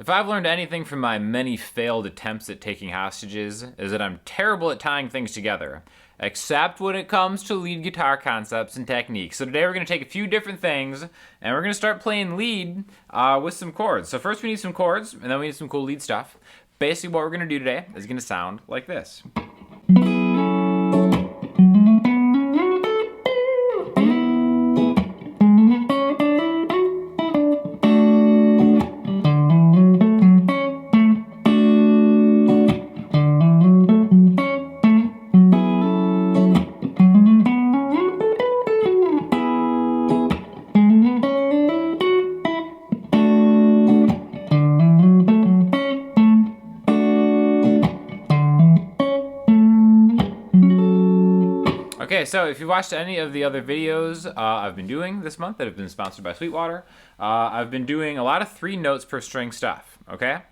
If I've learned anything from my many failed attempts at taking hostages, is that I'm terrible at tying things together, except when it comes to lead guitar concepts and techniques. So today we're going to take a few different things, and we're going to start playing lead with some chords. So first we need some chords, and then we need some cool lead stuff. Basically what we're going to do today is going to sound like this. Okay, so if you watched any of the other videos I've been doing this month that have been sponsored by Sweetwater, I've been doing a lot of 3 notes per string stuff, okay?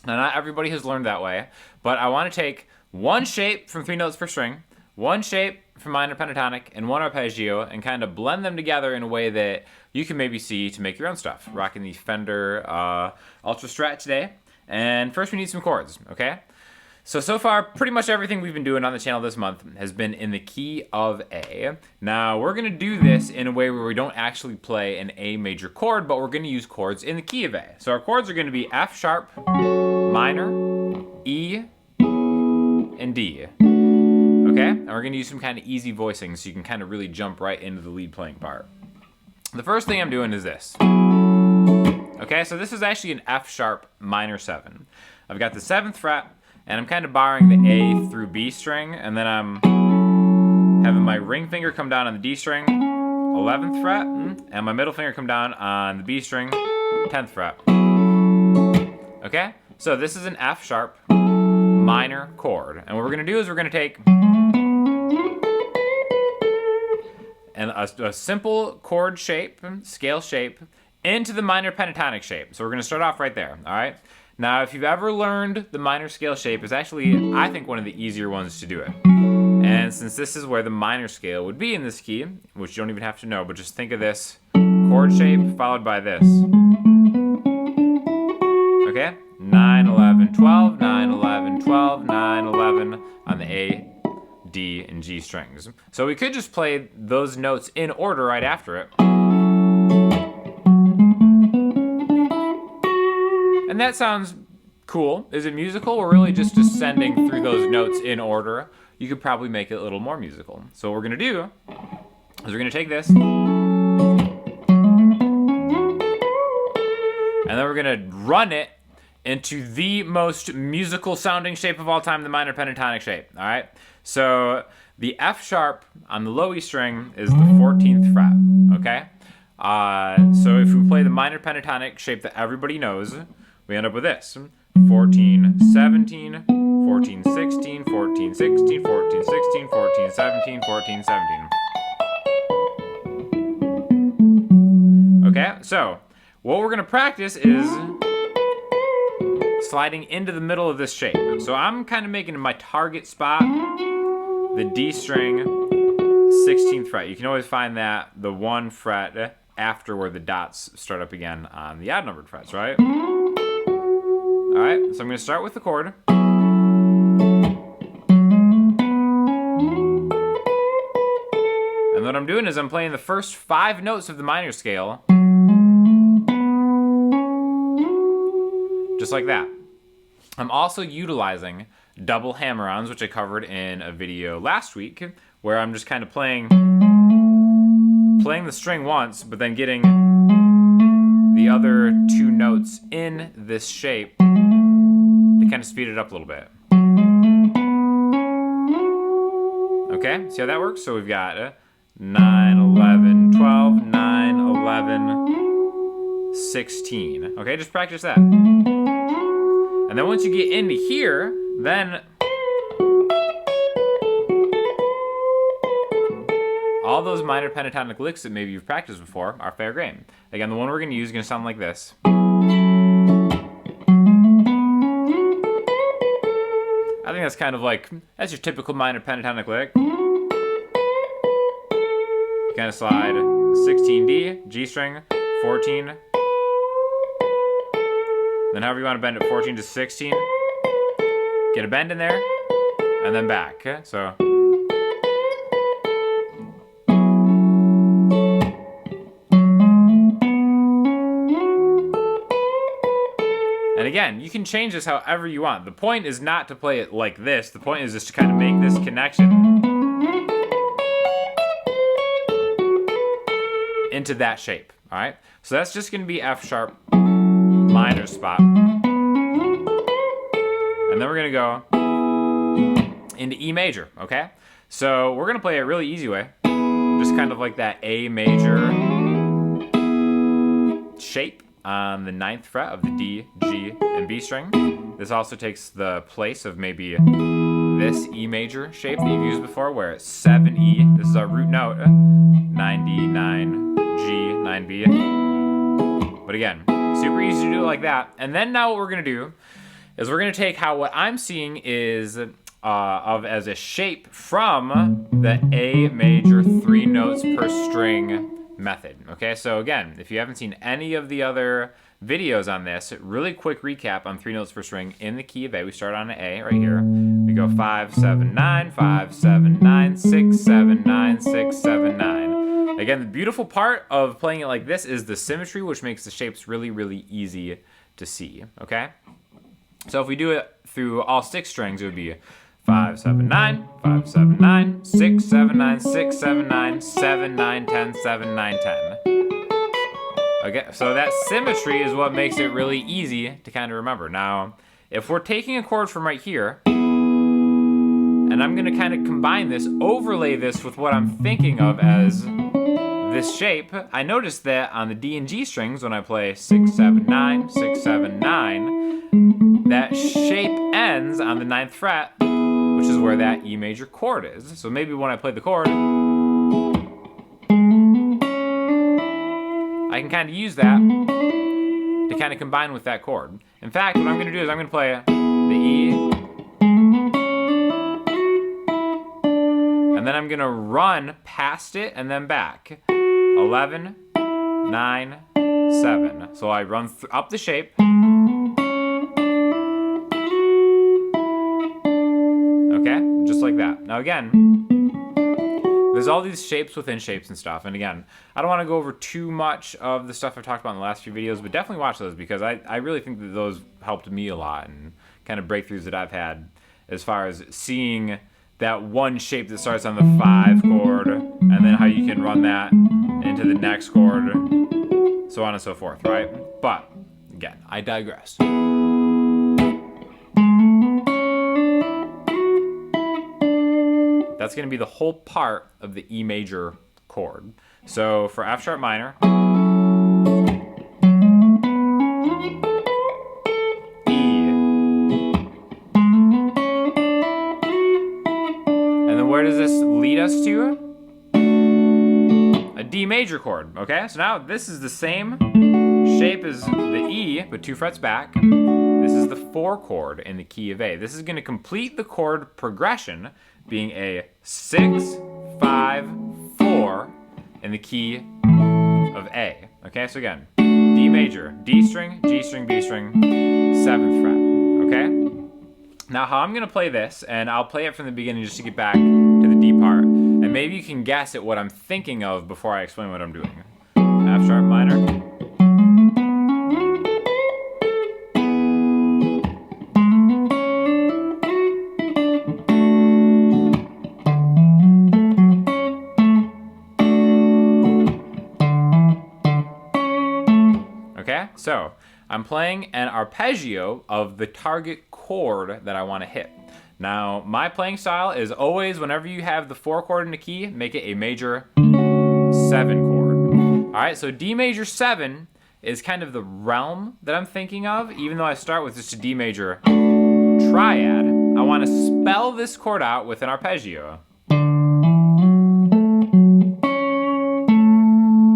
Now, not everybody has learned that way, but I want to take one shape from 3 notes per string, one shape from minor pentatonic, and one arpeggio, and kind of blend them together in a way that you can maybe see to make your own stuff. Rocking the Fender Ultra Strat today, and first we need some chords, okay? So far, pretty much everything we've been doing on the channel this month has been in the key of A. Now, we're going to do this in a way where we don't actually play an A major chord, but we're going to use chords in the key of A. So our chords are going to be F sharp, minor, E, and D. Okay? And we're going to use some kind of easy voicing so you can kind of really jump right into the lead playing part. The first thing I'm doing is this. Okay, so this is actually an F sharp minor 7. I've got the 7th fret, and I'm kind of borrowing the A through B string, and then I'm having my ring finger come down on the D string, 11th fret, and my middle finger come down on the B string, 10th fret. Okay? So this is an F sharp minor chord. And what we're going to do is we're going to take a simple chord shape, scale shape, into the minor pentatonic shape. So we're going to start off right there, all right? Now, if you've ever learned the minor scale shape, it's actually, I think, one of the easier ones to do it. And since this is where the minor scale would be in this key, which you don't even have to know, but just think of this chord shape followed by this. Okay? 9, 11, 12, 9, 11, 12, 9, 11 on the A, D, and G strings. So we could just play those notes in order right after it. And that sounds cool. Is it musical? We're really just descending through those notes in order. You could probably make it a little more musical. So what we're going to do is we're going to take this, and then we're going to run it into the most musical sounding shape of all time, the minor pentatonic shape. All right? So the F sharp on the low E string is the 14th fret. Okay? So if we play the minor pentatonic shape that everybody knows, we end up with this. 14, 17, 14, 16, 14, 16, 14, 16, 14, 17, 14, 17. Okay, so what we're going to practice is sliding into the middle of this shape. So I'm kind of making my target spot the D string, 16th fret. You can always find that the 1 fret after where the dots start up again on the odd numbered frets, right? All right, so I'm going to start with the chord. And what I'm doing is I'm playing the first 5 notes of the minor scale, just like that. I'm also utilizing double hammer-ons, which I covered in a video last week, where I'm just kind of playing the string once, but then getting the other 2 notes in this shape to kind of speed it up a little bit. Okay, see how that works? So we've got 9, 11, 12, 9, 11, 16. Okay, just practice that. And then once you get into here, then all those minor pentatonic licks that maybe you've practiced before are fair game. Again, the one we're going to use is going to sound like this. I think that's kind of like, that's your typical minor pentatonic lick. You kind of slide 16D, G string, 14, Then however you want to bend it, 14 to 16. Get a bend in there, and then back. Okay? So. And again, you can change this however you want. The point is not to play it like this. The point is just to kind of make this connection into that shape. All right? So that's just going to be F sharp minor spot. And then we're going to go into E major, okay? So we're going to play a really easy way. Just kind of like that A major shape on the 9th fret of the D, G, and B string. This also takes the place of maybe this E major shape that you've used before, where it's 7E. This is our root note. 9D, 9G, 9B. But again, super easy to do it like that. And then now what we're going to do is we're going to take what I'm seeing is as a shape from the A major 3 notes per string method. Okay, so again, if you haven't seen any of the other videos on this, really quick recap on 3 notes per string in the key of A. We start on an A right here. We go 5, 7, 9, 5, 7, 9, 6, 7, 9, 6, 7, 9. Again, the beautiful part of playing it like this is the symmetry, which makes the shapes really, really easy to see. Okay, so if we do it through all 6 strings, it would be 5, 7, 9, 5, 7, 9, 6, 7, 9, 6, 7, 9, 7, 9, 10, 7, 9, 10. Okay, so that symmetry is what makes it really easy to kind of remember. Now, if we're taking a chord from right here, and I'm going to kind of combine this, overlay this with what I'm thinking of as this shape, I noticed that on the D and G strings, when I play 6, 7, 9, 6, 7, 9, that shape ends on the 9th fret, which is where that E major chord is. So maybe when I play the chord, I can kind of use that to kind of combine with that chord. In fact, what I'm going to do is I'm going to play the E, and then I'm going to run past it and then back. 11, 9, 7. So I run up the shape. Okay, just like that. Now again, there's all these shapes within shapes and stuff. And again, I don't want to go over too much of the stuff I've talked about in the last few videos, but definitely watch those because I really think that those helped me a lot and kind of breakthroughs that I've had as far as seeing that one shape that starts on the 5 chord and then how you can run that into the next chord, so on and so forth, right? But again, I digress. That's going to be the whole part of the E major chord. So for F sharp minor, E, and then where does this lead us to? A D major chord, okay? So now this is the same shape as the E, but 2 frets back. This is the 4 chord in the key of A. This is going to complete the chord progression, being a 6, 5, 4 in the key of A. Okay, so again, D major, D string, G string, B string, 7th fret. Okay? Now how I'm going to play this, and I'll play it from the beginning just to get back to the D part, and maybe you can guess at what I'm thinking of before I explain what I'm doing. F sharp minor. Okay, so I'm playing an arpeggio of the target chord that I want to hit. Now, my playing style is always, whenever you have the 4 chord in the key, make it a major 7 chord. All right, so D major 7 is kind of the realm that I'm thinking of. Even though I start with just a D major triad, I want to spell this chord out with an arpeggio.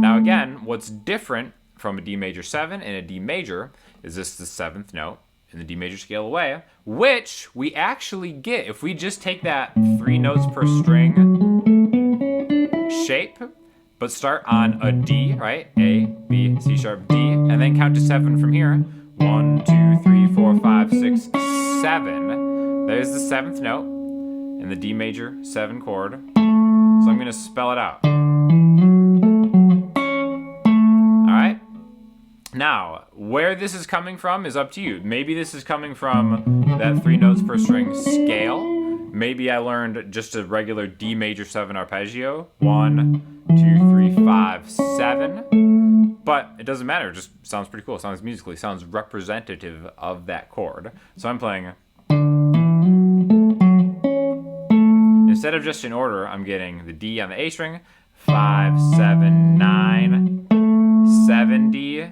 Now again, what's different from a D major 7 and a D major is this the 7th note in the D major scale away, which we actually get if we just take that 3 notes per string shape, but start on a D, right? A, B, C sharp, D, and then count to 7 from here. 1, 2, 3, 4, 5, 6, 7. There's the 7th note in the D major 7 chord. So I'm going to spell it out. All right. Now, where this is coming from is up to you. Maybe this is coming from that 3 notes per string scale. Maybe I learned just a regular D major 7 arpeggio. 1, 2, 3, 5, 7. But it doesn't matter. It just sounds pretty cool. It sounds musically. It sounds representative of that chord. So I'm playing. Instead of just in order, I'm getting the D on the A string. 5, 7, 9, 7 D.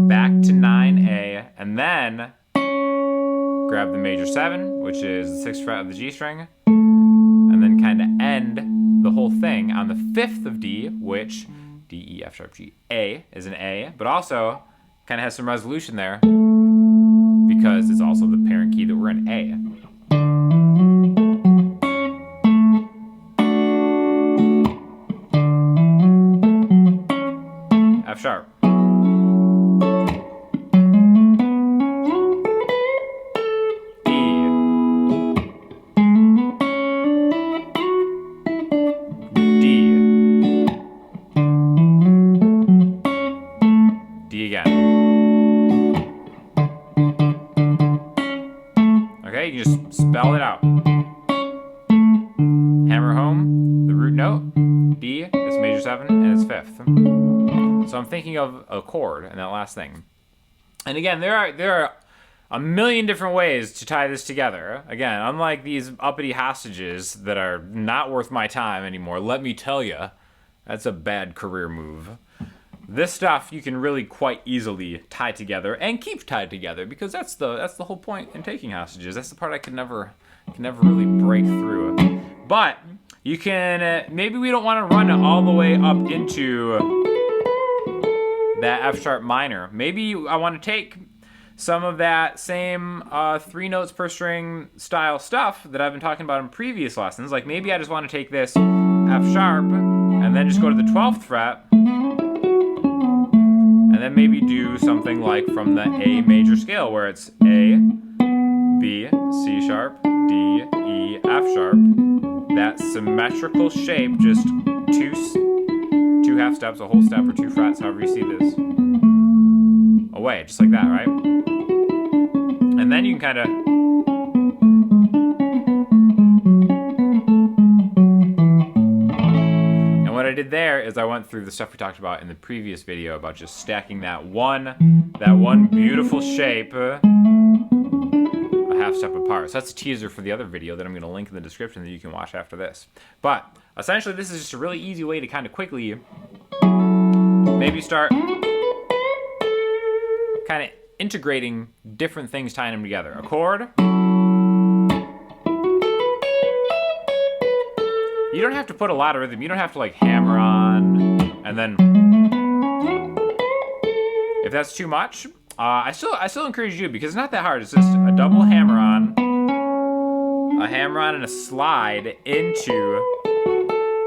Back to 9A, and then grab the major 7, which is the 6th fret of the G string, and then kind of end the whole thing on the 5th of D, which D, E, F sharp, G, A is an A, but also kind of has some resolution there because it's also the parent key that we're in, A. F sharp. Okay, you can just spell it out. Hammer home the root note, D, it's major 7, and it's 5th. So I'm thinking of a chord and that last thing. And again, there are a million different ways to tie this together. Again, unlike these uppity hostages that are not worth my time anymore, let me tell you, that's a bad career move. This stuff you can really quite easily tie together and keep tied together because that's the whole point in taking hostages. That's the part I can never really break through. But you can maybe we don't want to run all the way up into that F sharp minor. Maybe I want to take some of that same 3 notes per string style stuff that I've been talking about in previous lessons. Like maybe I just want to take this F sharp and then just go to the 12th fret. And then maybe do something like from the A major scale where it's A, B, C sharp, D, E, F sharp. That symmetrical shape, just two half steps, a whole step, or 2 frets, however you see this. Away, just like that, right? And then you can kind of... What I did there is I went through the stuff we talked about in the previous video about just stacking that one beautiful shape a half step apart. So that's a teaser for the other video that I'm going to link in the description that you can watch after this. But essentially this is just a really easy way to kind of quickly maybe start kind of integrating different things, tying them together. A chord. You don't have to put a lot of rhythm. You don't have to like hammer on and then if that's too much, I still encourage you because it's not that hard. It's just a double hammer on, a hammer on and a slide into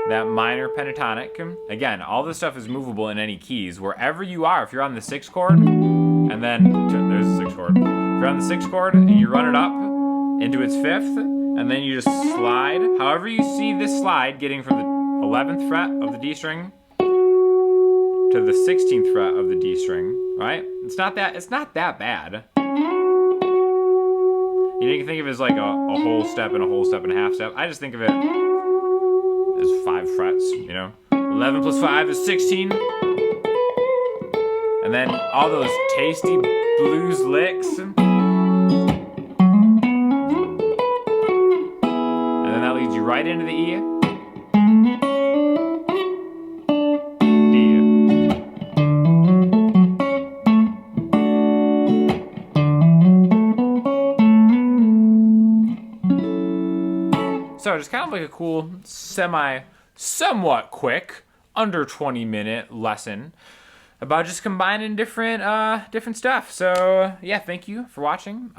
that minor pentatonic. Again, all this stuff is movable in any keys. Wherever you are, if you're on the 6th chord, and then there's the 6th chord. If you're on the 6th chord and you run it up into its 5th, and then you just slide. However you see this slide getting from the 11th fret of the D string to the 16th fret of the D string, right? It's not that bad. You can think of it as like a whole step and a whole step and a half step. I just think of it as 5 frets, you know? 11 plus 5 is 16. And then all those tasty blues licks. Right into the E, D. So just kind of like a cool, somewhat quick, under 20-minute lesson about just combining different stuff. So yeah, thank you for watching.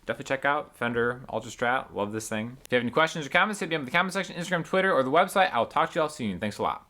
Definitely check out Fender Ultra Strat. Love this thing. If you have any questions or comments, hit me up in the comment section, Instagram, Twitter, or the website. I'll talk to you all soon. Thanks a lot.